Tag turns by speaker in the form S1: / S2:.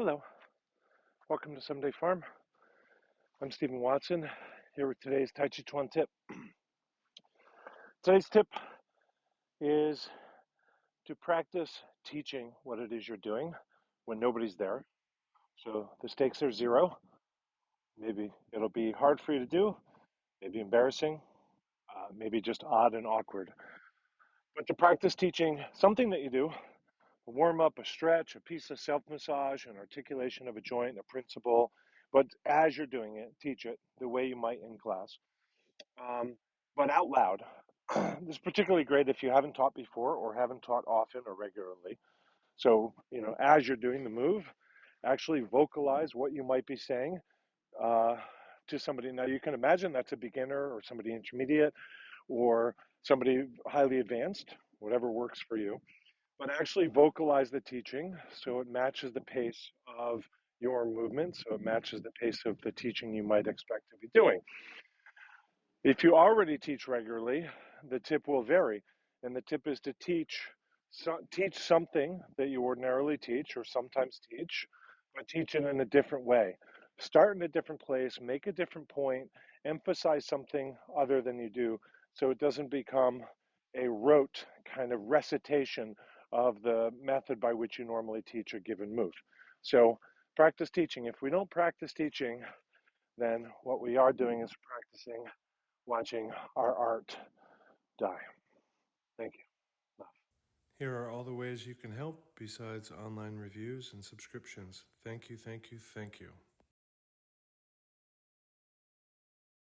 S1: Hello, welcome to Someday Farm. I'm Stephen Watson, here with today's Tàijíquán Tip. Today's tip is to practice teaching what it is you're doing when nobody's there. So the stakes are zero. Maybe it'll be hard for you to do, maybe embarrassing, maybe just odd and awkward. But to practice teaching something that you do, a warm up, a stretch, a piece of self massage, an articulation of a joint, a principle. But as you're doing it, teach it the way you might in class. But out loud. This is particularly great if you haven't taught before or haven't taught often or regularly. So, as you're doing the move, actually vocalize what you might be saying uh, to somebody. Now, you can imagine that's a beginner or somebody intermediate or somebody highly advanced, whatever works for you. But actually vocalize the teaching so it matches the pace of your movement, so it matches the pace of the teaching you might expect to be doing. If you already teach regularly, the tip will vary, and the tip is to teach something that you ordinarily teach or sometimes teach, but teach it in a different way. Start in a different place, make a different point, emphasize something other than you do, so it doesn't become a rote kind of recitation of the method by which you normally teach a given move. So practice teaching. If we don't practice teaching, then what we are doing is practicing watching our art die. Thank you.
S2: Here are all the ways you can help besides online reviews and subscriptions. Thank you, thank you, thank you.